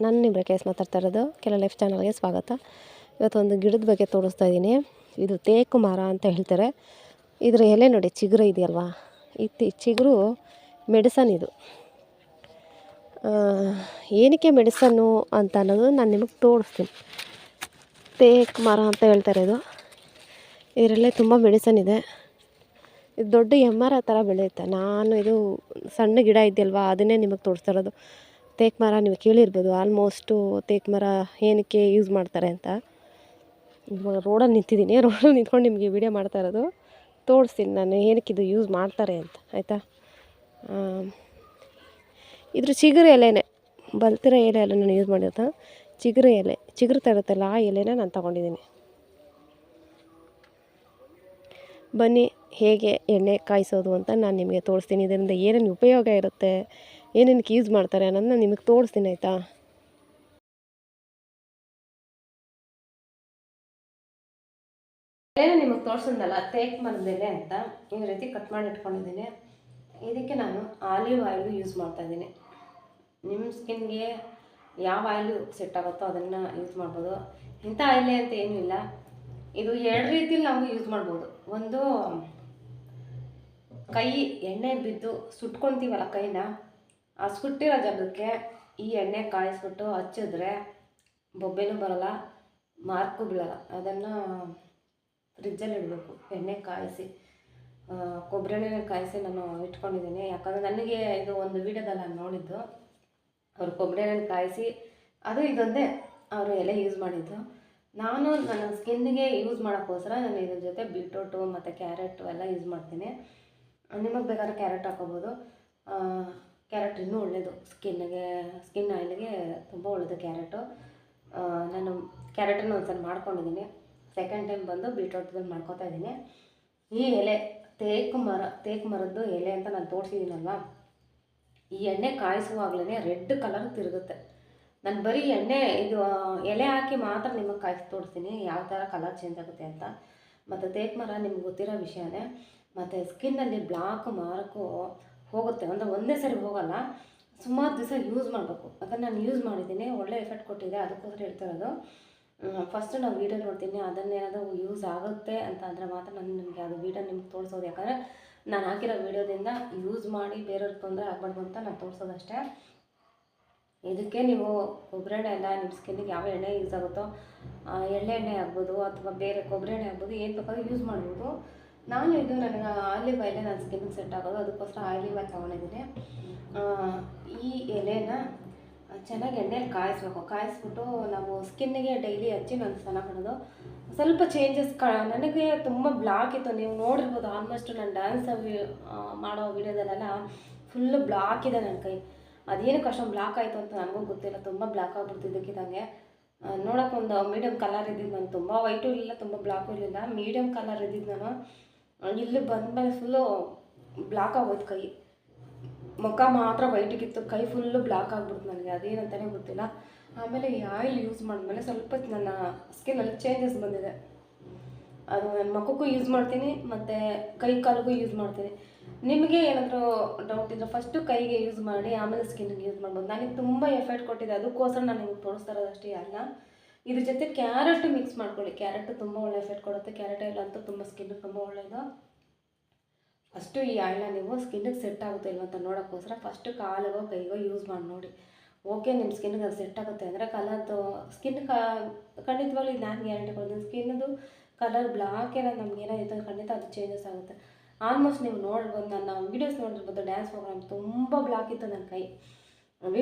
ನಾನು ನಿಮ್ಮ ಕೇಸ್ ಮಾತಾಡ್ತಾ ಇರೋದು ಕೆಲ ಲೈಫ್ ಚಾನಲ್ಗೆ ಸ್ವಾಗತ. ಇವತ್ತೊಂದು ಗಿಡದ ಬಗ್ಗೆ ತೋರಿಸ್ತಾ ಇದ್ದೀನಿ. ಇದು ತೇಕು ಮರ ಅಂತ ಹೇಳ್ತಾರೆ. ಇದರ ಎಲೆ ನೋಡಿ ಚಿಗುರು ಇದೆಯಲ್ವಾ, ಈ ಚಿಗುರು ಮೆಡಿಸನ್. ಇದು ಏನಕ್ಕೆ ಮೆಡಿಸನ್ನು ಅಂತ ಅನ್ನೋದು ನಾನು ನಿಮಗೆ ತೋರಿಸ್ತೀನಿ. ತೇಕು ಮರ ಅಂತ ಹೇಳ್ತಾರೆ. ಇದರಲ್ಲೇ ತುಂಬ ಮೆಡಿಸನ್ ಇದೆ. ಇದು ದೊಡ್ಡ ಎಮ್ಮರ ಥರ ಬೆಳೆಯುತ್ತೆ. ನಾನು ಇದು ಸಣ್ಣ ಗಿಡ ಇದೆಯಲ್ವಾ, ಅದನ್ನೇ ನಿಮಗೆ ತೋರಿಸ್ತಾ ಇರೋದು. ತೇಕು ಮರ ನೀವು ಕೇಳಿರ್ಬೋದು. ಆಲ್ಮೋಸ್ಟು ತೇಕು ಮರ ಏನಕ್ಕೆ ಯೂಸ್ ಮಾಡ್ತಾರೆ ಅಂತ. ಇವಾಗ ರೋಡಲ್ಲಿ ನಿಂತಿದ್ದೀನಿ. ರೋಡಲ್ಲಿ ನಿಂತ್ಕೊಂಡು ನಿಮಗೆ ವಿಡಿಯೋ ಮಾಡ್ತಾ ಇರೋದು. ತೋರಿಸ್ತೀನಿ ನಾನು ಏನಕ್ಕೆ ಇದು ಯೂಸ್ ಮಾಡ್ತಾರೆ ಅಂತ, ಆಯಿತಾ. ಇದ್ರ ಚಿಗುರು ಎಲೆನೇ, ಬಲ್ತಿರೋ ಎಲೆ ಎಲ್ಲ ನಾನು ಯೂಸ್ ಮಾಡಿರೋದು. ಚಿಗುರು ಎಲೆ, ಚಿಗುರು ತರುತ್ತಲ್ಲ, ಆ ಎಲೆನ ನಾನು ತೊಗೊಂಡಿದ್ದೀನಿ. ಬನ್ನಿ ಹೇಗೆ ಎಣ್ಣೆ ಕಾಯಿಸೋದು ಅಂತ ನಾನು ನಿಮಗೆ ತೋರಿಸ್ತೀನಿ. ಇದರಿಂದ ಏನೇನು ಉಪಯೋಗ ಇರುತ್ತೆ, ಏನೇನಕ್ಕೆ ಯೂಸ್ ಮಾಡ್ತಾರೆ ಅನ್ನೋದನ್ನ ನಿಮಗೆ ತೋರಿಸ್ತೀನಿ, ಆಯಿತಾ. ಎಲೆನ ನಿಮಗೆ ತೋರಿಸಿದ್ನಲ್ಲ, ತೇಕು ಮರದ ಎಲೆ ಅಂತ ಈ ರೀತಿ ಕಟ್ ಮಾಡಿ ಇಟ್ಕೊಂಡಿದ್ದೀನಿ. ಇದಕ್ಕೆ ನಾನು ಆಲಿವ್ ಆಯಿಲು ಯೂಸ್ ಮಾಡ್ತಾಯಿದ್ದೀನಿ. ನಿಮ್ಮ ಸ್ಕಿನ್ಗೆ ಯಾವ ಆಯಿಲು ಸೆಟ್ ಆಗುತ್ತೋ ಅದನ್ನು ಯೂಸ್ ಮಾಡ್ಬೋದು. ಇಂಥ ಆಯಿಲೆ ಅಂತ ಏನೂ ಇಲ್ಲ. ಇದು ಎರಡು ರೀತಿಯಲ್ಲಿ ನಾವು ಯೂಸ್ ಮಾಡ್ಬೋದು. ಒಂದು, ಕೈ ಎಣ್ಣೆ ಬಿದ್ದು ಸುಟ್ಕೊತೀವಲ್ಲ ಕೈನ, ಆ ಸುಟ್ಟಿರೋ ಜಾಗಕ್ಕೆ ಈ ಎಣ್ಣೆ ಕಾಯಿಸ್ಬಿಟ್ಟು ಹಚ್ಚಿದ್ರೆ ಬೊಬ್ಬೆನೂ ಬರೋಲ್ಲ, ಮಾರ್ಕು ಬೀಳಲ್ಲ. ಅದನ್ನು ಫ್ರಿಜ್ಜಲ್ಲಿ ಇಡಬೇಕು. ಎಣ್ಣೆ ಕಾಯಿಸಿ, ಕೊಬ್ಬರಿ ಎಣ್ಣೆ ಕಾಯಿಸಿ ನಾನು ಇಟ್ಕೊಂಡಿದ್ದೀನಿ. ಯಾಕಂದರೆ ನನಗೆ ಇದು ಒಂದು ವೀಡಿಯೋದಲ್ಲಿ ನಾನು ನೋಡಿದ್ದು, ಅವರು ಕೊಬ್ಬರಿ ಎಣ್ಣೆ ಕಾಯಿಸಿ ಅದು ಇದೊಂದೇ ಅವರು ಎಲೆ ಯೂಸ್ ಮಾಡಿದ್ದು. ನಾನು ನನ್ನ ಸ್ಕಿನ್ನಿಗೆ ಯೂಸ್ ಮಾಡೋಕ್ಕೋಸ್ಕರ ನಾನು ಇದ್ರ ಜೊತೆ ಬೀಟ್ರೂಟು ಮತ್ತು ಕ್ಯಾರೆಟು ಎಲ್ಲ ಯೂಸ್ ಮಾಡ್ತೀನಿ. ನಿಮಗೆ ಬೇಕಾದ್ರೆ ಕ್ಯಾರೆಟ್ ಹಾಕೋಬೋದು. ಕ್ಯಾರೆಟ್ ಇನ್ನೂ ಒಳ್ಳೆಯದು ಸ್ಕಿನ್ ಆಯಿಲ್ಗೆ ತುಂಬ ಒಳ್ಳೆಯದು ಕ್ಯಾರೆಟು. ನಾನು ಕ್ಯಾರೆಟನ್ನು ಒಂದ್ಸಲ ಮಾಡ್ಕೊಂಡಿದ್ದೀನಿ. ಸೆಕೆಂಡ್ ಟೈಮ್ ಬಂದು ಬೀಟ್ರೂಟ್ದಲ್ಲಿ ಮಾಡ್ಕೊತಾ ಇದ್ದೀನಿ. ಈ ಎಲೆ ತೇಕು ಮರದ್ದು ಎಲೆ ಅಂತ ನಾನು ತೋರಿಸಿದ್ದೀನಲ್ವ, ಈ ಎಣ್ಣೆ ಕಾಯಿಸುವಾಗಲೇ ರೆಡ್ ಕಲರ್ ತಿರುಗುತ್ತೆ. ನಾನು ಬರೀ ಎಣ್ಣೆ ಇದು ಎಲೆ ಹಾಕಿ ಮಾತ್ರ ನಿಮಗೆ ಕಾಯಿಸಿ ತೋರಿಸ್ತೀನಿ ಯಾವ ಥರ ಕಲರ್ ಚೇಂಜ್ ಆಗುತ್ತೆ ಅಂತ. ಮತ್ತು ತೇಕು ಮರ ನಿಮ್ಗೆ ಗೊತ್ತಿರೋ ವಿಷಯನೇ. ಮತ್ತು ಸ್ಕಿನ್ನಲ್ಲಿ ಬ್ಲಾಕ್ ಮಾರ್ಕು ಹೋಗುತ್ತೆ, ಅಂದರೆ ಒಂದೇ ಸರಿ ಹೋಗಲ್ಲ, ಸುಮಾರು ದಿವಸ ಯೂಸ್ ಮಾಡಬೇಕು. ಅದನ್ನು ನಾನು ಯೂಸ್ ಮಾಡಿದ್ದೀನಿ, ಒಳ್ಳೆ ಎಫೆಕ್ಟ್ ಕೊಟ್ಟಿದೆ. ಅದಕ್ಕೋಸ್ಕರ ಹೇಳ್ತಾ ಇರೋದು. ಫಸ್ಟು ನಾವು ವೀಡಿಯೋ ನೋಡ್ತೀನಿ, ಅದನ್ನೇನಾದರೂ ಯೂಸ್ ಆಗುತ್ತೆ ಅಂತ ಅಂದರೆ ಮಾತ್ರ ನಾನು ನಿಮಗೆ ಅದು ವೀಡಿಯೋ ನಿಮ್ಗೆ ತೋರಿಸೋದು. ಯಾಕಂದರೆ ನಾನು ಹಾಕಿರೋ ವೀಡಿಯೋದಿಂದ ಯೂಸ್ ಮಾಡಿ ಬೇರೆಯವ್ರಿಗೆ ತೊಂದರೆ ಆಗಬಾರ್ದು ಅಂತ ನಾನು ತೋರಿಸೋದಷ್ಟೇ. ಇದಕ್ಕೆ ನೀವು ಕೊಬ್ಬರಿ ಎಣ್ಣೆ ಎಲ್ಲ ನಿಮ್ಮ ಸ್ಕಿನ್ನಿಗೆ ಯಾವ ಎಣ್ಣೆ ಯೂಸ್ ಆಗುತ್ತೋ, ಎಣ್ಣೆ ಆಗ್ಬೋದು ಅಥವಾ ಬೇರೆ ಕೊಬ್ಬರಿ ಎಣ್ಣೆ ಆಗ್ಬೋದು, ಏನು ಬೇಕಾದ್ರೂ ಯೂಸ್ ಮಾಡ್ಬೋದು. ನಾನು ಇದು ನನಗೆ ಆಲಿವ್ ಆಯಿಲೇ ನನ್ನ ಸ್ಕಿನ್ನಿಗೆ ಸೆಟ್ ಆಗೋದು, ಅದಕ್ಕೋಸ್ಕರ ಆಲಿವ್ ಆಯಿಲ್ ತೊಗೊಂಡಿದ್ದೀನಿ. ಈ ಎಲೆನ ಚೆನ್ನಾಗಿ ಎಣ್ಣೆಲಿ ಕಾಯಿಸ್ಬಿಟ್ಟು ನಾವು ಸ್ಕಿನ್ನಿಗೆ ಡೈಲಿ ಹಚ್ಚಿ ನಾನು ಸ್ನಾನ ಮಾಡೋದು. ಸ್ವಲ್ಪ ಚೇಂಜಸ್ ನನಗೆ ತುಂಬ ಬ್ಲಾಕ್ ಇತ್ತು, ನೀವು ನೋಡಿರ್ಬೋದು. ಆಲ್ಮೋಸ್ಟ್ ನಾನು ಡ್ಯಾನ್ಸ್ ಮಾಡೋ ವೀಡಿಯೋದಲ್ಲೆಲ್ಲ ಫುಲ್ಲು ಬ್ಲಾಕ್ ಇದೆ ನನ್ನ ಕೈ. ಅದೇನಕ್ಕೆ ಅಷ್ಟೊಂದು ಬ್ಲಾಕ್ ಆಯಿತು ಅಂತ ನನಗೂ ಗೊತ್ತಿಲ್ಲ. ತುಂಬ ಬ್ಲಾಕ್ ಆಗ್ಬಿಡ್ತಿದ್ದಕ್ಕಿದ್ದಂಗೆ. ನೋಡೋಕೆ ಒಂದು ಮೀಡಿಯಮ್ ಕಲರ್ ಇದ್ದಿದ್ದು ನಾನು, ತುಂಬ ವೈಟು ಇರಲಿಲ್ಲ, ತುಂಬ ಬ್ಲಾಕು ಇರಲಿಲ್ಲ, ಮೀಡಿಯಮ್ ಕಲರ್ ಇದ್ದಿದ್ದು ನಾನು. ಇಲ್ಲಿ ಬಂದಮೇಲೆ ಫುಲ್ಲು ಬ್ಲಾಕ್ ಆಗೋಯ್ತು ಕೈ. ಮುಖ ಮಾತ್ರ ವೈಟಿಗಿತ್ತು, ಕೈ ಫುಲ್ಲು ಬ್ಲಾಕ್ ಆಗ್ಬಿಡ್ತು ನನಗೆ. ಅದೇನಂತಲೇ ಗೊತ್ತಿಲ್ಲ. ಆಮೇಲೆ ಈ ಆಯಿಲ್ ಯೂಸ್ ಮಾಡಿದ್ಮೇಲೆ ಸ್ವಲ್ಪ ನನ್ನ ಸ್ಕಿನ್ನಲ್ಲಿ ಚೇಂಜಸ್ ಬಂದಿದೆ. ಅದು ನನ್ನ ಮುಖಕ್ಕೂ ಯೂಸ್ ಮಾಡ್ತೀನಿ ಮತ್ತು ಕೈ ಕಾಲಿಗೂ ಯೂಸ್ ಮಾಡ್ತೀನಿ. ನಿಮಗೆ ಏನಾದರೂ ಡೌಟ್ ಇದ್ದರೆ ಫಸ್ಟು ಕೈಗೆ ಯೂಸ್ ಮಾಡಿ ಆಮೇಲೆ ಸ್ಕಿನ್ನಿಗೆ ಯೂಸ್ ಮಾಡ್ಬೋದು. ನನಗೆ ತುಂಬ ಎಫೆಕ್ಟ್ ಕೊಟ್ಟಿದೆ, ಅದಕ್ಕೋಸ್ಕರ ನಾನು ನಿಮಗೆ ತೋರಿಸ್ತಾ ಇರೋದಷ್ಟೇ ಅಲ್ಲ. ಇದ್ರ ಜೊತೆ ಕ್ಯಾರೆಟ್ ಮಿಕ್ಸ್ ಮಾಡ್ಕೊಳ್ಳಿ. ಕ್ಯಾರೆಟ್ ತುಂಬ ಒಳ್ಳೆ ಎಫೆಕ್ಟ್ ಕೊಡುತ್ತೆ. ಕ್ಯಾರೆಟ್ ಆಯಿಲ್ ಅಂತೂ ತುಂಬ ಸ್ಕಿನ್ನಿಗೆ ತುಂಬ ಒಳ್ಳೆಯದು. ಫಸ್ಟು ಈ ಆಯಿಲ್ನ ನೀವು ಸ್ಕಿನ್ನಿಗೆ ಸೆಟ್ ಆಗುತ್ತೆ ಇಲ್ಲ ಅಂತ ನೋಡೋಕ್ಕೋಸ್ಕರ ಫಸ್ಟು ಕಾಲಿಗೋ ಕೈಗೋ ಯೂಸ್ ಮಾಡಿ ನೋಡಿ. ಓಕೆ, ನಿಮ್ಮ ಸ್ಕಿನ್ನಿಗೆ ಅದು ಸೆಟ್ ಆಗುತ್ತೆ ಅಂದರೆ ಕಲರ್ದು ಸ್ಕಿನ್ ಖಂಡಿತವಾಗ್ಲೂ ಇದು ನಾನು ಗ್ಯಾರಂಟಿ ಕೊಡ್ತೀನಿ. ಸ್ಕಿನ್ನದು ಕಲರ್ ಬ್ಲಾಕ್ ಏನಾದ್ರು ನಮ್ಗೆ ಏನಾಯಿತು ಖಂಡಿತ ಅದು ಚೇಂಜಸ್ ಆಗುತ್ತೆ. ಆಲ್ಮೋಸ್ಟ್ ನೀವು ನೋಡ್ಬೋದು, ನನ್ನ ವೀಡಿಯೋಸ್ ನೋಡಿರ್ಬೋದು. ಡ್ಯಾನ್ಸ್ ಪ್ರೋಗ್ರಾಮ್ ತುಂಬ ಬ್ಲಾಕ್ ಇತ್ತು ನನ್ನ ಕೈ.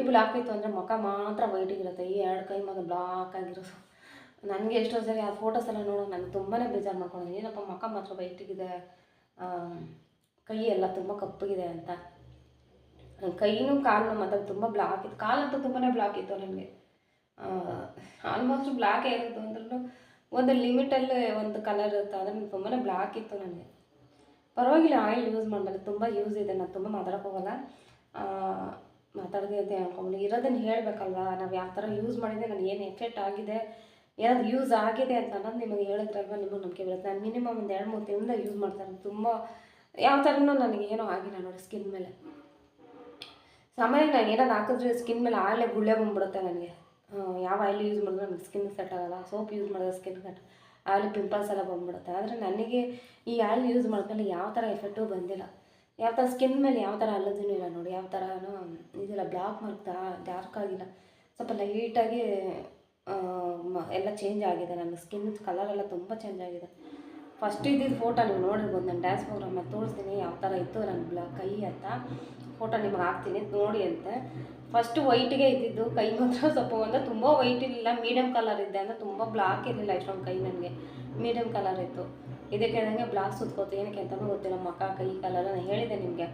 ಬ್ಲಾಕ್ ಇತ್ತು ಅಂದರೆ ಮುಖ ಮಾತ್ರ ವೈಟಿಗಿರುತ್ತೆ. ಈ ಎರಡು ಕೈ ಮಾತ್ರ ಬ್ಲಾಕ್ ಆಗಿರೋದು. ನನಗೆ ಎಷ್ಟೋ ಸರಿ ಆ ಫೋಟೋಸ್ ಎಲ್ಲ ನೋಡೋದು ನನಗೆ ತುಂಬಾ ಬೇಜಾರು ಮಾಡ್ಕೊಂಡಿದ್ದೀನಿ. ಏನಪ್ಪ ಮುಖ ಮಾತ್ರ ವೈಟಿಗಿದೆ, ಕೈ ಎಲ್ಲ ತುಂಬ ಕಪ್ಪಗಿದೆ ಅಂತ. ಕೈನೂ ಕಾಲು ಮಾತ್ರ ತುಂಬ ಬ್ಲಾಕ್ ಇತ್ತು. ಕಾಲಂತೂ ತುಂಬಾ ಬ್ಲಾಕ್ ಇತ್ತು ನನಗೆ. ಆಲ್ಮೋಸ್ಟ್ ಬ್ಲಾಕೇ ಇರೋದು ಅಂದ್ರೂ ಒಂದು ಲಿಮಿಟಲ್ಲಿ ಒಂದು ಕಲರ್ ಇರುತ್ತೆ, ಆದರೆ ತುಂಬಾ ಬ್ಲಾಕ್ ಇತ್ತು ನನಗೆ. ಪರವಾಗಿಲ್ಲ, ಆಯಿಲ್ ಯೂಸ್ ಮಾಡಬೇಕು, ತುಂಬ ಯೂಸ್ ಇದೆ. ನಾನು ತುಂಬ ಮಾತಾಡೋಕ್ಕೋಗಲ್ಲ, ಮಾತಾಡೋದೇ ಅಂತ ಹೇಳ್ಕೊಂಡು ಇರೋದನ್ನು ಹೇಳಬೇಕಲ್ವ. ನಾವು ಯಾವ ಥರ ಯೂಸ್ ಮಾಡಿದರೆ ನನಗೆ ಏನು ಎಫೆಕ್ಟ್ ಆಗಿದೆ, ಏನಾದ್ರು ಯೂಸ್ ಆಗಿದೆ ಅಂತ ಅನ್ನೋದು ನಿಮಗೆ ಹೇಳಿದ್ರಲ್ವ, ನಿಮಗೆ ನಂಬಿಕೆ ಬರುತ್ತೆ. ನಾನು ಮಿನಿಮಮ್ ಒಂದು 2-3 ತಿಂಗಳಿಂದ ಯೂಸ್ ಮಾಡ್ತಾರೆ. ತುಂಬ ಯಾವ ಥರನೂ ನನಗೆ ಏನೂ ಆಗಿಲ್ಲ ನೋಡಿ ಸ್ಕಿನ್ ಮೇಲೆ. ಸಾಮಾನ್ಯ ನಾನು ಏನಾದ್ರು ಹಾಕಿದ್ರೆ ಸ್ಕಿನ್ ಮೇಲೆ ಆಲೇ ಗುಳ್ಳೆ ಬಂದ್ಬಿಡುತ್ತೆ ನನಗೆ. ಯಾವ ಆಯಿಲ್ ಯೂಸ್ ಮಾಡಿದ್ರೆ ನನಗೆ ಸ್ಕಿನ್ ಸೆಟ್ ಆಗೋಲ್ಲ, ಸೋಪ್ ಯೂಸ್ ಮಾಡಿದ್ರೆ ಸ್ಕಿನ್ ಸೆಟ್ ಆಮೇಲೆ ಪಿಂಪಲ್ಸ್ ಎಲ್ಲ ಬಂದ್ಬಿಡುತ್ತೆ. ಆದರೆ ನನಗೆ ಈ ಆಯಿಲ್ ಯೂಸ್ ಮಾಡಿದ್ಮೇಲೆ ಯಾವ ಥರ ಎಫೆಕ್ಟು ಬಂದಿಲ್ಲ. ಯಾವ ಥರ ಸ್ಕಿನ್ ಮೇಲೆ ಯಾವ ಥರ ಅಲ್ಲದೂ ಇಲ್ಲ ನೋಡಿ, ಯಾವ ಥರನೂ ಇದಿಲ್ಲ, ಬ್ಲಾಕ್ ಮಾರ್ಕ್ ಡಾರ್ಕ್ ಆಗಿಲ್ಲ, ಸ್ವಲ್ಪ ಲೈಟಾಗಿ ಎಲ್ಲ ಚೇಂಜ್ ಆಗಿದೆ. ನನ್ನ ಸ್ಕಿನ್ ಕಲರೆಲ್ಲ ತುಂಬ ಚೇಂಜ್ ಆಗಿದೆ. ಫಸ್ಟ್ ಇದ್ದಿದ್ದು ಫೋಟೋ ನೀವು ನೋಡಿರ್ಬೋದು, ನಾನು ಡ್ಯಾನ್ಸ್ ಪ್ರೋಗ್ರಾಮಲ್ಲಿ ತೋರಿಸ್ತೀನಿ ಯಾವ ಥರ ಇತ್ತು ನನ್ನ ಕೈ ಅಂತ. ಫೋಟೋ ನಿಮ್ಗೆ ಹಾಕ್ತೀನಿ ನೋಡಿ ಅಂತೆ. ಫಸ್ಟು ವೈಟಿಗೆ ಇದ್ದಿದ್ದು ಕೈ ಮಾತ್ರ ಸ್ವಲ್ಪ ಅಂದರೆ ತುಂಬ ವೈಟ್ ಇರಲಿಲ್ಲ, ಮೀಡಿಯಮ್ ಕಲರ್ ಇದ್ದೆ, ಅಂದರೆ ತುಂಬ ಬ್ಲಾಕ್ ಇರಲಿಲ್ಲ ಇಷ್ಟೊಂದು ಕೈ ನನಗೆ, ಮೀಡಿಯಮ್ ಕಲರ್ ಇತ್ತು. ಇದಕ್ಕೆ ನನಗೆ ಬ್ಲಾಕ್ ಸುತ್ಕೋತು, ಏನಕ್ಕೆ ಅಂತಲೂ ಗೊತ್ತಿಲ್ಲ, ಮುಖ ಕೈ ಕಲರ್ ನಾನು ಹೇಳಿದೆ ನಿಮಗೆ.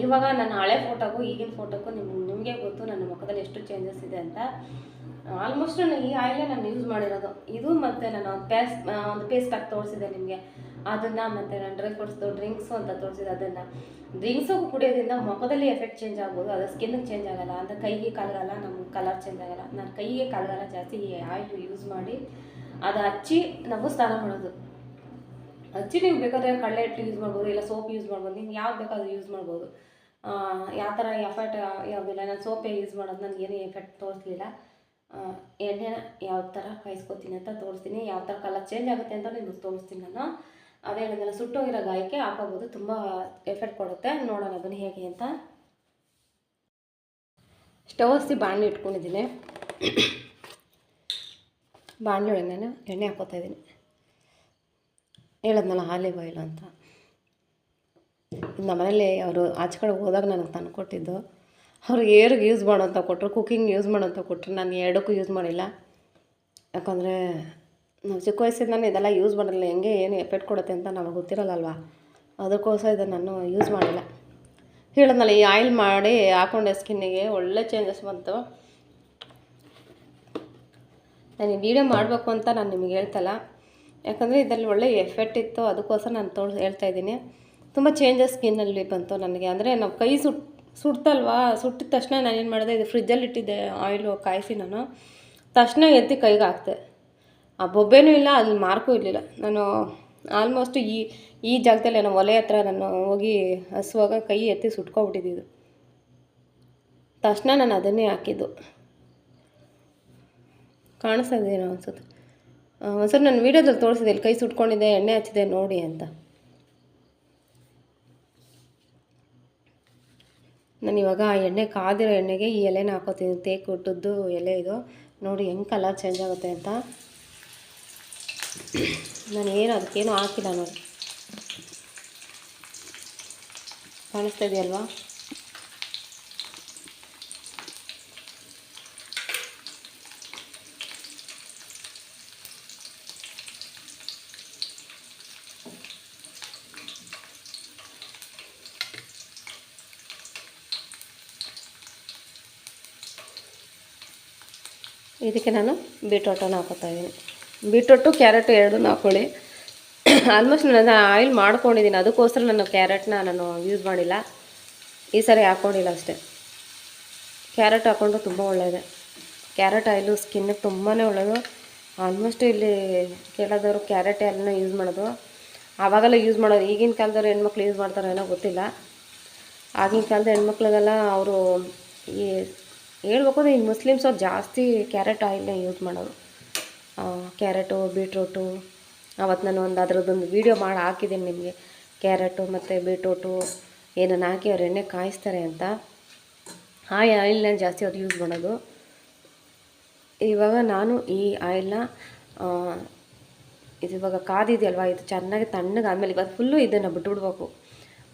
ಇವಾಗ ನನ್ನ ಹಳೆ ಫೋಟೋಗೂ ಈಗಿನ ಫೋಟೋಗೂ ನಿಮಗೆ ಗೊತ್ತು ನನ್ನ ಮುಖದಲ್ಲಿ ಎಷ್ಟು ಚೇಂಜಸ್ ಇದೆ ಅಂತ. ಆಲ್ಮೋಸ್ಟ್ ಈ ಆಯಿಲೇ ನಾನು ಯೂಸ್ ಮಾಡಿರೋದು. ಇದು ಮತ್ತು ನಾನು ಒಂದು ಫೇಸ್ ಪ್ಯಾಕ್ ತೋರಿಸಿದೆ ನಿಮಗೆ, ಅದನ್ನು ಮತ್ತು ನಾನು ಡ್ರೈ ಫ್ರೂಟ್ಸ್ದು ಡ್ರಿಂಕ್ಸು ಅಂತ ತೋರಿಸಿದೆ. ಅದನ್ನು ಡ್ರಿಂಕ್ಸು ಕುಡಿಯೋದ್ರಿಂದ ಮುಖದಲ್ಲಿ ಎಫೆಕ್ಟ್ ಚೇಂಜ್ ಆಗ್ಬೋದು, ಅದು ಸ್ಕಿನ್ನಿಗೆ ಚೇಂಜ್ ಆಗೋಲ್ಲ, ಅಂದರೆ ಕೈಗೆ ಕಾಲಗಲ್ಲ, ನಮ್ಮ ಕಲರ್ ಚೇಂಜ್ ಆಗೋಲ್ಲ. ನಾನು ಕೈಗೆ ಕಾಲಗಲ್ಲ ಜಾಸ್ತಿ ಈ ಆಯಿಲ್ ಯೂಸ್ ಮಾಡಿ ಅದು ಹಚ್ಚಿ ನಾವು ಸ್ನಾನ ಮಾಡೋದು. ಹಚ್ಚಿ ನೀವು ಬೇಕಾದರೆ ಕಡಲೆ ಹಿಟ್ಟು ಯೂಸ್ ಮಾಡ್ಬೋದು, ಇಲ್ಲ ಸೋಪ್ ಯೂಸ್ ಮಾಡ್ಬೋದು, ನಿಮ್ಗೆ ಯಾವ್ದು ಬೇಕೋ ಅದು ಯೂಸ್ ಮಾಡ್ಬೋದು. ಯಾವ ಥರ ಎಫೆಕ್ಟ್ ಯಾವುದಿಲ್ಲ, ನಾನು ಸೋಪೇ ಯೂಸ್ ಮಾಡೋದು, ನನಗೇನು ಎಫೆಕ್ಟ್ ತೋರಿಸ್ಲಿಲ್ಲ. ಎಣ್ಣೆನ ಯಾವ ಥರ ಕಾಯಿಸ್ಕೊತೀನಿ ಅಂತ ತೋರಿಸ್ತೀನಿ, ಯಾವ ಥರ ಕಲರ್ ಚೇಂಜ್ ಆಗುತ್ತೆ ಅಂತ ನಿಮಗೆ ತೋರಿಸ್ತೀನಿ ನಾನು. ಅದೇ ಹೇಳಿದ್ನಲ್ಲ, ಸುಟ್ಟೋಗಿರೋ ಗಾಯಕ್ಕೆ ಹಾಕೋಬೋದು, ತುಂಬ ಎಫೆಕ್ಟ್ ಕೊಡುತ್ತೆ. ನೋಡೋಣ ಬನ್ನಿ ಹೇಗೆ ಅಂತ. ಸ್ಟವ್ ಹಚ್ಚಿ ಬಾಣಲೆ ಇಟ್ಕೊಂಡಿದ್ದೀನಿ. ಬಾಣಲೆ ಒಳಗೆ ನಾನು ಎಣ್ಣೆ ಹಾಕೋತಾಯಿದ್ದೀನಿ. ಹೇಳಿದ್ನಲ್ಲ ಆಲಿವ್ ಆಯಿಲ್ ಅಂತ, ನಮ್ಮ ಮನೇಲಿ ಅವರು ಆಚೆ ಕಡೆ ಹೋದಾಗ ನನಗೆ ತಂದು ಕೊಟ್ಟಿದ್ದು. ಅವ್ರು ಏರಿಗೆ ಯೂಸ್ ಮಾಡೋಂಥ ಕೊಟ್ಟರು, ಕುಕ್ಕಿಂಗ್ ಯೂಸ್ ಮಾಡೋಂಥ ಕೊಟ್ಟರು, ನಾನು ಎರಡಕ್ಕೂ ಯೂಸ್ ಮಾಡಿಲ್ಲ. ಯಾಕಂದರೆ ನಾವು ಚಿಕ್ಕ ವಯಸ್ಸಿಂದ ಇದೆಲ್ಲ ಯೂಸ್ ಮಾಡಿರಲಿಲ್ಲ, ಹೆಂಗೆ ಏನು ಎಫೆಕ್ಟ್ ಕೊಡುತ್ತೆ ಅಂತ ನಮಗೆ ಗೊತ್ತಿರಲ್ಲಲ್ವ, ಅದಕ್ಕೋಸ್ಕರ ಇದನ್ನು ನಾನು ಯೂಸ್ ಮಾಡಿಲ್ಲ. ಹೇಳಿದ್ನಲ್ಲ, ಈ ಆಯಿಲ್ ಮಾಡಿ ಹಾಕೊಂಡೆ ಸ್ಕಿನ್ನಿಗೆ, ಒಳ್ಳೆ ಚೇಂಜಸ್ ಬಂತು. ನಾನು ಈ ವಿಡಿಯೋ ಮಾಡಬೇಕು ಅಂತ ನಾನು ನಿಮಗೆ ಹೇಳ್ತಲ್ಲ, ಯಾಕಂದರೆ ಇದರಲ್ಲಿ ಒಳ್ಳೆ ಎಫೆಕ್ಟ್ ಇತ್ತು, ಅದಕ್ಕೋಸ್ಕರ ನಾನು ಹೇಳ್ತಾಯಿದ್ದೀನಿ. ತುಂಬ ಚೇಂಜಸ್ ಸ್ಕಿನ್ನಲ್ಲಿ ಬಂತು ನನಗೆ. ಅಂದರೆ ನಾವು ಕೈ ಸುಡ್ತಲ್ವಾ, ಸುಟ್ಟಿದ ತಕ್ಷಣ ನಾನೇನು ಮಾಡಿದೆ, ಇದು ಫ್ರಿಜ್ಜಲ್ಲಿ ಇಟ್ಟಿದ್ದೆ ಆಯಿಲು ಕಾಯಿಸಿ, ನಾನು ತಕ್ಷಣ ಎತ್ತಿ ಕೈಗೆ ಹಾಕ್ತೆ. ಆ ಬೊಬ್ಬೆನೂ ಇಲ್ಲ, ಅಲ್ಲಿ ಮಾರ್ಕೂ ಇರಲಿಲ್ಲ. ನಾನು ಆಲ್ಮೋಸ್ಟ್ ಈ ಜಾಗದಲ್ಲಿ ನಾನು ಒಲೆ ಹತ್ರ ನಾನು ಹೋಗಿ ಹಸುವಾಗ ಕೈ ಎತ್ತಿ ಸುಟ್ಕೊಬಿಟ್ಟಿದ್ದು. ತಕ್ಷಣ ನಾನು ಅದನ್ನೇ ಹಾಕಿದ್ದು. ಕಾಣಿಸ್ತಾ ಇದೇನೋ ಅನ್ಸುತ್ತೆ. ಒಂದ್ಸರಿ ನಾನು ವೀಡಿಯೋದಲ್ಲಿ ತೋರಿಸಿದೆ, ಇಲ್ಲಿ ಕೈ ಸುಟ್ಕೊಂಡಿದ್ದೆ, ಎಣ್ಣೆ ಹಚ್ಚಿದೆ ನೋಡಿ ಅಂತ. ನಾನು ಇವಾಗ ಆ ಎಣ್ಣೆ ಕಾದಿರೋ ಎಣ್ಣೆಗೆ ಈ ಎಲೆನ ಹಾಕೋತೀನಿ, ತೇಕು ಉಟ್ಟದ್ದು ಎಲೆ ಇದು. ನೋಡಿ ಹೆಂಗೆ ಕಲರ್ ಚೇಂಜ್ ಆಗುತ್ತೆ ಅಂತ. ನಾನು ಅದಕ್ಕೇನು ಹಾಕಿಲ್ಲ ನೋಡಿ, ಕಾಣಿಸ್ತಾ ಇದೆಯಲ್ವಾ. ಇದಕ್ಕೆ ನಾನು ಬೀಟ್ರೋಟನ್ನು ಹಾಕೋತಾಯಿದ್ದೀನಿ. ಬೀಟ್ರೋಟು ಕ್ಯಾರೆಟು ಎರಡೂ ಹಾಕ್ಕೊಳ್ಳಿ. ಆಲ್ಮೋಸ್ಟ್ ನಾನು ಆಯಿಲ್ ಮಾಡ್ಕೊಂಡಿದ್ದೀನಿ, ಅದಕ್ಕೋಸ್ಕರ ನಾನು ಕ್ಯಾರೆಟ್ನ ನಾನು ಯೂಸ್ ಮಾಡಿಲ್ಲ, ಈ ಸರಿ ಹಾಕ್ಕೊಂಡಿಲ್ಲ ಅಷ್ಟೇ. ಕ್ಯಾರೆಟ್ ಹಾಕ್ಕೊಂಡು ತುಂಬ ಒಳ್ಳೆಯದೆ. ಕ್ಯಾರೆಟ್ ಆಯಿಲು ಸ್ಕಿನ್ನಿಗೆ ತುಂಬಾ ಒಳ್ಳೆಯದು. ಆಲ್ಮೋಸ್ಟ್ ಇಲ್ಲಿ ಕೇಳೋದವರು ಕ್ಯಾರೆಟ್ ಆಯಿಲನ್ನ ಯೂಸ್ ಮಾಡೋದು, ಆವಾಗೆಲ್ಲ ಯೂಸ್ ಮಾಡೋದು. ಈಗಿನ ಕಾಲದವ್ರು ಹೆಣ್ಮಕ್ಳು ಯೂಸ್ ಮಾಡ್ತಾರೋ ಏನೋ ಗೊತ್ತಿಲ್ಲ. ಆಗಿನ ಕಾಲದ ಹೆಣ್ಮಕ್ಳಿಗೆಲ್ಲ ಅವರು ಈ ಹೇಳ್ಬೇಕು ಅಂದರೆ ಈ ಮುಸ್ಲಿಮ್ಸ್ ಅವ್ರು ಜಾಸ್ತಿ ಕ್ಯಾರೆಟ್ ಆಯಿಲ್ನ ಯೂಸ್ ಮಾಡೋದು. ಕ್ಯಾರೆಟು, ಬೀಟ್ರೋಟು, ಅವತ್ತು ನಾನು ಅದರದ್ದೊಂದು ವೀಡಿಯೋ ಮಾಡಿ ಹಾಕಿದ್ದೀನಿ ನಿಮಗೆ. ಕ್ಯಾರೆಟು ಮತ್ತು ಬೀಟ್ರೋಟು ಏನನ್ನು ಹಾಕಿ ಅವ್ರು ಎಣ್ಣೆ ಕಾಯಿಸ್ತಾರೆ ಅಂತ. ಆ ಆಯಿಲ್ನ ಜಾಸ್ತಿ ಅವ್ರು ಯೂಸ್ ಮಾಡೋದು. ಇವಾಗ ನಾನು ಈ ಆಯಿಲ್ನ ಇದು ಇವಾಗ ಕಾದಿದೆಯಲ್ವ, ಇದು ಚೆನ್ನಾಗಿ ತಣ್ಣಗೆ ಆದಮೇಲೆ ಇವತ್ತು ಫುಲ್ಲು ಇದನ್ನು ಬಿಟ್ಬಿಡ್ಬೇಕು,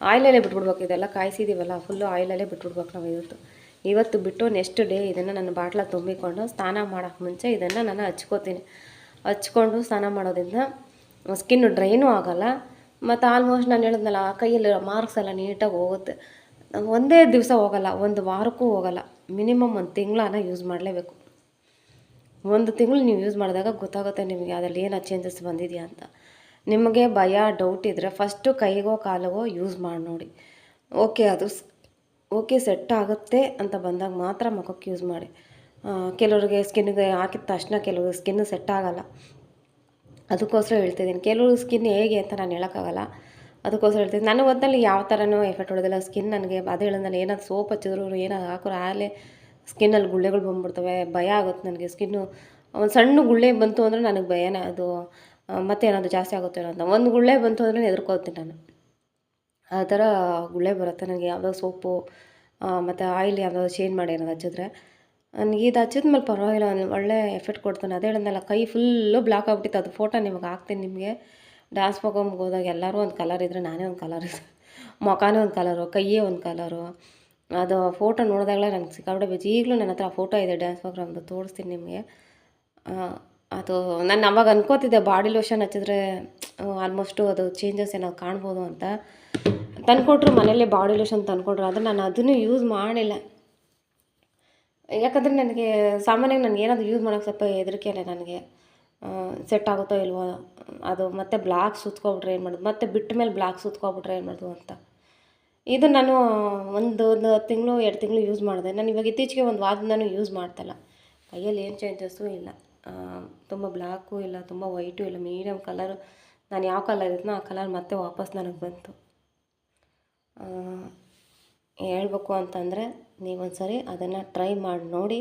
ಆಯಿಲಲ್ಲೇ ಬಿಟ್ಬಿಡ್ಬೇಕು. ಇದೆಲ್ಲ ಕಾಯಿಸಿದ್ದೀವಲ್ಲ, ಫುಲ್ಲು ಆಯಿಲಲ್ಲೇ ಬಿಟ್ಬಿಡ್ಬೇಕು ನಾವು ಇವತ್ತು ಬಿಟ್ಟು ನೆಕ್ಸ್ಟ್ ಡೇ ಇದನ್ನು ನಾನು ಬಾಟ್ಲ ತುಂಬಿಕೊಂಡು ಸ್ನಾನ ಮಾಡೋಕ್ಕೆ ಮುಂಚೆ ಇದನ್ನು ನಾನು ಹಚ್ಕೊಂಡು ಸ್ನಾನ ಮಾಡೋದ್ರಿಂದ ಸ್ಕಿನ್ನು ಡ್ರೈನೂ ಆಗೋಲ್ಲ. ಮತ್ತು ಆಲ್ಮೋಸ್ಟ್ ನಾನು ಹೇಳಿದ್ನಲ್ಲ, ಕೈಯಲ್ಲಿರೋ ಮಾರ್ಕ್ಸ್ ಎಲ್ಲ ನೀಟಾಗಿ ಹೋಗುತ್ತೆ. ಒಂದೇ ದಿವಸ ಹೋಗೋಲ್ಲ, ಒಂದು ವಾರಕ್ಕೂ ಹೋಗೋಲ್ಲ, ಮಿನಿಮಮ್ ಒಂದು ತಿಂಗಳನ್ನ ಯೂಸ್ ಮಾಡಲೇಬೇಕು. ಒಂದು ತಿಂಗಳು ನೀವು ಯೂಸ್ ಮಾಡಿದಾಗ ಗೊತ್ತಾಗುತ್ತೆ ನಿಮಗೆ ಅದರಲ್ಲಿ ಏನೋ ಚೇಂಜಸ್ ಬಂದಿದೆಯಾ ಅಂತ. ನಿಮಗೆ ಭಯ ಡೌಟ್ ಇದ್ದರೆ ಫಸ್ಟು ಕೈಗೋ ಕಾಲಿಗೋ ಯೂಸ್ ಮಾಡಿ ನೋಡಿ. ಓಕೆ ಸೆಟ್ ಆಗುತ್ತೆ ಅಂತ ಬಂದಾಗ ಮಾತ್ರ ಮುಖಕ್ಕೆ ಯೂಸ್ ಮಾಡಿ. ಕೆಲವ್ರಿಗೆ ಸ್ಕಿನ್ನಿಗೆ ಹಾಕಿದ ತಕ್ಷಣ ಕೆಲವ್ರಿಗೆ ಸ್ಕಿನ್ನು ಸೆಟ್ ಆಗೋಲ್ಲ, ಅದಕ್ಕೋಸ್ಕರ ಹೇಳ್ತಿದ್ದೀನಿ. ಕೆಲವ್ರ ಸ್ಕಿನ್ ಹೇಗೆ ಅಂತ ನಾನು ಹೇಳೋಕ್ಕಾಗಲ್ಲ. ಅದಕ್ಕೋಸ್ಕರ ಹೇಳ್ತೀನಿ. ನನಗೆ ಒಟ್ಟಲ್ಲಿ ಯಾವ ಥರನೂ ಎಫೆಕ್ಟ್ ಹೊಡೆದಿಲ್ಲ. ಸ್ಕಿನ್ ನನಗೆ ಅದೇ ಹೇಳಿದ್ನಲ್ಲ, ಏನಾದ್ರು ಸೋಪ್ ಹಚ್ಚಿದ್ರು ಏನಾದ್ರು ಹಾಕಿದ್ರು ಆಗಲೇ ಸ್ಕಿನ್ನಲ್ಲಿ ಗುಳ್ಳೆಗಳು ಬಂದುಬಿಡ್ತವೆ. ಭಯ ಆಗುತ್ತೆ ನನಗೆ. ಸ್ಕಿನ್ನು ಒಂದು ಸಣ್ಣ ಗುಳ್ಳೆ ಬಂತು ಅಂದರೆ ನನಗೆ ಭಯನೇ ಅದು. ಮತ್ತೆ ಏನಾದರೂ ಜಾಸ್ತಿ ಆಗುತ್ತೇನೋ ಅಂತ. ಒಂದು ಗುಳ್ಳೆ ಬಂತು ಅಂದರೆ ಹೆದರ್ಕೋತೀನಿ ನಾನು. ಆ ಥರ ಗುಳ್ಳೆ ಬರುತ್ತೆ ನನಗೆ ಯಾವುದೋ ಸೋಪು ಮತ್ತು ಆಯಿಲ್ ಯಾವುದಾದ್ರು ಚೇಂಜ್ ಮಾಡಿ ಏನಾದ್ರು ಹಚ್ಚಿದ್ರೆ. ನನಗೆ ಇದು ಹಚ್ಚಿದ್ಮೇಲೆ ಪರವಾಗಿಲ್ಲ, ಒಳ್ಳೆ ಎಫೆಕ್ಟ್ ಕೊಡ್ತಾನೆ. ಅದೇ ಹೇಳಿದ್ನಲ್ಲ, ಕೈ ಫುಲ್ಲು ಬ್ಲಾಕ್ ಆಗಿಬಿಟ್ಟಿತ್ತು. ಅದು ಫೋಟೋ ನಿಮಗೆ ಹಾಕ್ತೀನಿ ನಿಮಗೆ. ಡ್ಯಾನ್ಸ್ ಪ್ರೋಗ್ರಾಮ್ಗೆ ಹೋದಾಗ ಎಲ್ಲರೂ ಒಂದು ಕಲರ್ ಇದ್ದರೆ ನಾನೇ ಒಂದು ಕಲರ್ ಇದ್ದೆ. ಮುಖಾನೇ ಒಂದು ಕಲರು, ಕೈಯೇ ಒಂದು ಕಲರು. ಅದು ಫೋಟೋ ನೋಡಿದಾಗಲೇ ನನಗೆ ಸಿಕ್ಕಾಬಿಟ್ಟೆ ಬೇಜ್. ಈಗಲೂ ನನ್ನ ಹತ್ರ ಫೋಟೋ ಇದೆ ಡ್ಯಾನ್ಸ್ ಪ್ರೋಗ್ರಾಮ್ದು, ತೋರಿಸ್ತೀನಿ ನಿಮಗೆ. ಅದು ನಾನು ಅವಾಗ ಅನ್ಕೋತಿದ್ದೆ ಬಾಡಿ ಲೋಷನ್ ಹಚ್ಚಿದ್ರೆ ಆಲ್ಮೋಸ್ಟು ಅದು ಚೇಂಜಸ್ ಏನಾದ್ರು ಕಾಣ್ಬೋದು ಅಂತ. ತಂದುಕೊಟ್ರು ಮನೇಲೇ ಬಾಡಿ ಲೋಷನ್ ತಂದುಕೊಟ್ರು. ಆದರೆ ನಾನು ಅದನ್ನು ಯೂಸ್ ಮಾಡಿಲ್ಲ. ಯಾಕಂದರೆ ನನಗೆ ಸಾಮಾನ್ಯವಾಗಿ ನನಗೆ ಏನಾದರೂ ಯೂಸ್ ಮಾಡೋಕ್ಕೆ ಸ್ವಲ್ಪ ಹೆದರಿಕೆನೆ ನನಗೆ. ಸೆಟ್ ಆಗುತ್ತೋ ಇಲ್ವೋ, ಅದು ಮತ್ತೆ ಬ್ಲ್ಯಾಕ್ ಸುತ್ಕೊಬಿಟ್ರೆ ಏನು ಮಾಡೋದು, ಮತ್ತೆ ಬಿಟ್ಟ ಮೇಲೆ ಬ್ಲ್ಯಾಕ್ ಸುತ್ಕೊಬಿಟ್ರೆ ಏನು ಮಾಡೋದು ಅಂತ. ಇದು ನಾನು ಒಂದು ತಿಂಗಳು 2 ತಿಂಗಳು ಯೂಸ್ ಮಾಡಿದೆ. ನಾನು ಇವಾಗ ಇತ್ತೀಚೆಗೆ ಒಂದು ವಾರದಿಂದನೂ ಯೂಸ್ ಮಾಡ್ತಾಯಿಲ್ಲ. ಕೈಯಲ್ಲಿ ಏನು ಚೇಂಜಸ್ಸೂ ಇಲ್ಲ. ತುಂಬ ಬ್ಲ್ಯಾಕು ಇಲ್ಲ, ತುಂಬ ವೈಟು ಇಲ್ಲ, ಮೀಡಿಯಮ್ ಕಲರು. ನಾನು ಯಾವ ಕಲರ್ ಇದ್ನೋ ಆ ಕಲರ್ ಮತ್ತೆ ವಾಪಸ್ ನನಗೆ ಬಂತು. ಹೇಳ್ಬೇಕು ಅಂತಂದರೆ ನೀವೊಂದು ಸರಿ ಅದನ್ನು ಟ್ರೈ ಮಾಡಿ ನೋಡಿ.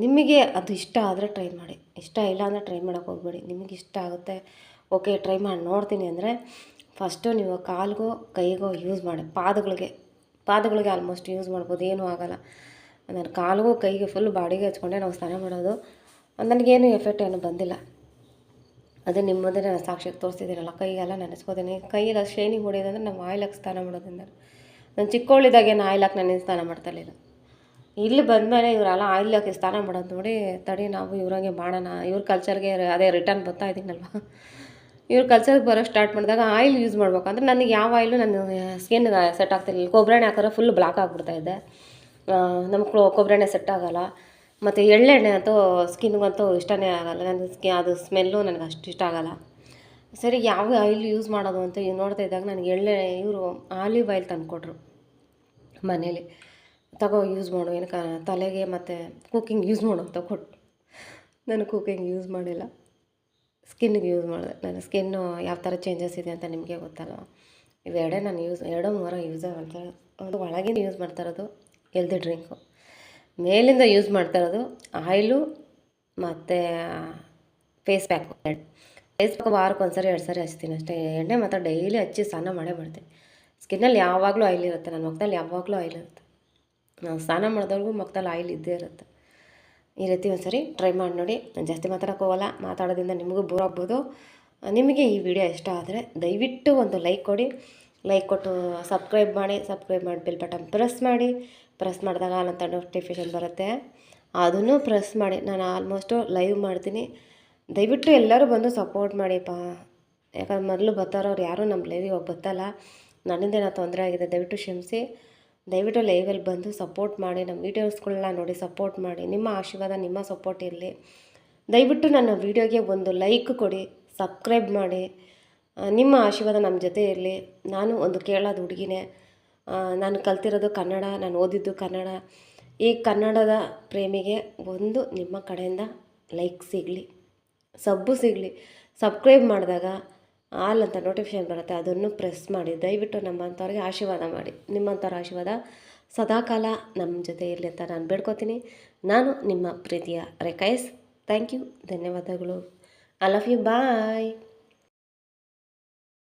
ನಿಮಗೆ ಅದು ಇಷ್ಟ ಆದರೆ ಟ್ರೈ ಮಾಡಿ, ಇಷ್ಟ ಇಲ್ಲ ಅಂದರೆ ಟ್ರೈ ಮಾಡೋಕ್ಕೆ ಹೋಗಬೇಡಿ. ನಿಮಗೆ ಇಷ್ಟ ಆಗುತ್ತೆ, ಓಕೆ ಟ್ರೈ ಮಾಡಿ ನೋಡ್ತೀನಿ ಅಂದರೆ ಫಸ್ಟು ನೀವು ಕಾಲಿಗೋ ಕೈಗೋ ಯೂಸ್ ಮಾಡಿ. ಪಾದಗಳಿಗೆ ಆಲ್ಮೋಸ್ಟ್ ಯೂಸ್ ಮಾಡ್ಬೋದು, ಏನೂ ಆಗೋಲ್ಲ. ನಾನು ಕಾಲಿಗೂ ಕೈಗೆ ಫುಲ್ ಬಾಡಿಗೆ ಹಚ್ಕೊಂಡೆ ನಾವು ಸ್ನಾನ ಮಾಡೋದು. ನನಗೇನು ಎಫೆಕ್ಟ್ ಏನು ಬಂದಿಲ್ಲ. ಅದೇ ನಿಮ್ಮ ಮುಂದೆ ನಾನು ಸಾಕ್ಷಿಗೆ ತೋರಿಸ್ತಿದ್ದೀನಲ್ಲ, ಕೈಗೆಲ್ಲ ನೆನೆಸ್ಕೋತೀನಿ. ಕೈಯೆಲ್ಲ ಶೈನಿಂಗ್ ಹೊಡೆಯೋದಂದ್ರೆ ನಾವು ಆಯಿಲ್ ಹಾಕಿ ಸ್ನಾನ ಮಾಡೋದ್ರಿಂದ. ನಾನು ಚಿಕ್ಕವಳಿದ್ದಾಗೇನು ಆಯಿಲ್ ಹಾಕಿ ನಾನು ಸ್ನಾನ ಮಾಡ್ತಾಯಿಲ್ಲ. ಇಲ್ಲಿ ಬಂದಮೇಲೆ ಇವರೆಲ್ಲ ಆಯಿಲ್ ಹಾಕಿ ಸ್ನಾನ ಮಾಡೋದು ನೋಡಿ, ತಡಿ ನಾವು ಇವ್ರಂಗೆ ಮಾಡೋಣ, ಇವ್ರ ಕಲ್ಚರ್ಗೆ ಅದೇ ರಿಟರ್ನ್ ಬರ್ತಾ ಇದ್ದೀನಲ್ವ, ಇವ್ರ ಕಲ್ಚರ್ಗೆ ಬರೋಕ್ಕೆ ಸ್ಟಾರ್ಟ್ ಮಾಡಿದಾಗ ಆಯಿಲ್ ಯೂಸ್ ಮಾಡ್ಬೇಕಂದ್ರೆ ನನಗೆ ಯಾವ ಆಯಿಲು ನನ್ನ ಸ್ಕಿನ್ಗೆ ಸೆಟ್ ಆಗ್ತಿರಲಿಲ್ಲ. ಕೊಬ್ಬರಿ ಎಣ್ಣೆ ಹಾಕಿದ್ರೆ ಫುಲ್ ಬ್ಲಾಕ್ ಆಗಿಬಿಡ್ತಾಯಿದ್ದೆ. ನಮ್ಗೆ ಕೊಬ್ಬರಿ ಎಣ್ಣೆ ಸೆಟ್ ಆಗೋಲ್ಲ. ಮತ್ತು ಎಳ್ಳೆಣ್ಣೆ ಅಂತೂ ಸ್ಕಿನ್ಗಂತೂ ಇಷ್ಟನೇ ಆಗೋಲ್ಲ. ನನ್ನ ಅದು ಸ್ಮೆಲ್ಲು ನನಗೆ ಅಷ್ಟು ಇಷ್ಟ ಆಗೋಲ್ಲ. ಸರಿ ಯಾವ ಆಯಿಲ್ ಯೂಸ್ ಮಾಡೋದು ಅಂತ ನೋಡ್ತಾ ಇದ್ದಾಗ ನನಗೆ ಇವರು ಆಲಿವ್ ಆಯಿಲ್ ತಂದುಕೊಟ್ರು ಮನೇಲಿ. ತಗೋ ಯೂಸ್ ಮಾಡು, ಏನಕ್ಕೆ ತಲೆಗೆ ಮತ್ತು ಕುಕ್ಕಿಂಗ್ ಯೂಸ್ ಮಾಡು ಅಂತ ಕೊಟ್ಟು. ನಾನು ಕುಕ್ಕಿಂಗ್ ಯೂಸ್ ಮಾಡಿಲ್ಲ, ಸ್ಕಿನ್ನಿಗೆ ಯೂಸ್ ಮಾಡಿದೆ. ನನ್ನ ಸ್ಕಿನ್ನು ಯಾವ ಥರ ಚೇಂಜಸ್ ಇದೆ ಅಂತ ನಿಮಗೆ ಗೊತ್ತಲ್ಲ. ಇವೆರಡೇ ನಾನು ಎರಡೋ ಮೂರೋ ಯೂಸ್ ಮಾಡ್ತಾರೆ. ಅದು ಒಳಗಿಂದ ಯೂಸ್ ಮಾಡ್ತಾ ಇರೋದು ಹೆಲ್ದಿ ಡ್ರಿಂಕು, ಮೇಲಿಂದ ಯೂಸ್ ಮಾಡ್ತಾ ಇರೋದು ಆಯಿಲು ಮತ್ತು ಫೇಸ್ ಪ್ಯಾಕು. ಫೇಸ್ ಪ್ಯಾಕ್ ವಾರಕ್ಕೆ 1 ಸರಿ 2 ಸರಿ ಹಚ್ತೀನಿ ಅಷ್ಟೇ. ಎಣ್ಣೆ ಮಾತ್ರ ಡೈಲಿ ಹಚ್ಚಿ ಸ್ನಾನ ಮಾಡೇ ಮಾಡ್ತೀನಿ. ಸ್ಕಿನ್ನಲ್ಲಿ ಯಾವಾಗಲೂ ಆಯಿಲ್ ಇರುತ್ತೆ, ನನ್ನ ಮುಖದಲ್ಲಿ ಯಾವಾಗಲೂ ಆಯಿಲ್ ಇರುತ್ತೆ. ನಾವು ಸ್ನಾನ ಮಾಡಿದವ್ರಿಗೂ ಮುಖದಲ್ಲಿ ಆಯಿಲ್ ಇದ್ದೇ ಇರುತ್ತೆ. ಈ ರೀತಿ ಒಂದು ಸರಿ ಟ್ರೈ ಮಾಡಿ ನೋಡಿ. ನಾನು ಜಾಸ್ತಿ ಮಾತಾಡೋಕ್ಕೆ ಹೋಗಲ್ಲ, ಮಾತಾಡೋದ್ರಿಂದ ನಿಮಗೂ ಬೋರ್ ಆಗ್ಬೋದು. ನಿಮಗೆ ಈ ವಿಡಿಯೋ ಇಷ್ಟ ಆದರೆ ದಯವಿಟ್ಟು ಒಂದು ಲೈಕ್ ಕೊಡಿ. ಲೈಕ್ ಕೊಟ್ಟು ಸಬ್ಸ್ಕ್ರೈಬ್ ಮಾಡಿ ಬೆಲ್ ಬಟನ್ ಪ್ರೆಸ್ ಮಾಡಿದಾಗ ಅಂತ ನೋಟಿಫಿಕೇಷನ್ ಬರುತ್ತೆ, ಅದನ್ನು ಪ್ರೆಸ್ ಮಾಡಿ. ನಾನು ಆಲ್ಮೋಸ್ಟು ಲೈವ್ ಮಾಡ್ತೀನಿ. ದಯವಿಟ್ಟು ಎಲ್ಲರೂ ಬಂದು ಸಪೋರ್ಟ್ ಮಾಡಿಪ್ಪ. ಯಾಕಂದ್ರೆ ಮೊದಲು ಬರ್ತಾರವ್ರು ಯಾರೂ ನಮ್ಮ ಲೈವಿಗೆ ಹೋಗಿ ಬರ್ತಲ್ಲ. ನನ್ನಿಂದ ಏನೋ ತೊಂದರೆ ಆಗಿದೆ, ದಯವಿಟ್ಟು ಕ್ಷಮಿಸಿ. ದಯವಿಟ್ಟು ಲೈವಲ್ಲಿ ಬಂದು ಸಪೋರ್ಟ್ ಮಾಡಿ, ನಮ್ಮ ವೀಡಿಯೋಸ್ಗಳನ್ನ ನೋಡಿ ಸಪೋರ್ಟ್ ಮಾಡಿ. ನಿಮ್ಮ ಆಶೀರ್ವಾದ, ನಿಮ್ಮ ಸಪೋರ್ಟ್ ಇರಲಿ. ದಯವಿಟ್ಟು ನನ್ನ ವೀಡಿಯೋಗೆ ಒಂದು ಲೈಕ್ ಕೊಡಿ, ಸಬ್ಸ್ಕ್ರೈಬ್ ಮಾಡಿ. ನಿಮ್ಮ ಆಶೀರ್ವಾದ ನಮ್ಮ ಜೊತೆ ಇರಲಿ. ನಾನು ಒಂದು ಕೇರಳದ ಹುಡುಗಿನೇ. ನಾನು ಕಲ್ತಿರೋದು ಕನ್ನಡ, ನಾನು ಓದಿದ್ದು ಕನ್ನಡ. ಈ ಕನ್ನಡದ ಪ್ರೇಮಿಗೆ ಒಂದು ನಿಮ್ಮ ಕಡೆಯಿಂದ ಲೈಕ್ ಸಿಗಲಿ, ಸಬ್ಬು ಸಿಗಲಿ. ಸಬ್ಸ್ಕ್ರೈಬ್ ಮಾಡಿದಾಗ ಆಲ್ ಅಂತ ನೋಟಿಫಿಕೇಷನ್ ಬರುತ್ತೆ, ಅದನ್ನು ಪ್ರೆಸ್ ಮಾಡಿ. ದಯವಿಟ್ಟು ನಮ್ಮಂಥವ್ರಿಗೆ ಆಶೀರ್ವಾದ ಮಾಡಿ. ನಿಮ್ಮಂಥವ್ರ ಆಶೀರ್ವಾದ ಸದಾಕಾಲ ನಮ್ಮ ಜೊತೆ ಇರಲಿ ಅಂತ ನಾನು ಬೇಡ್ಕೋತೀನಿ. ನಾನು ನಿಮ್ಮ ಪ್ರೀತಿಯ ರೇಖಾ ಎಸ್. ಥ್ಯಾಂಕ್ ಯು, ಧನ್ಯವಾದಗಳು. I love you, bye.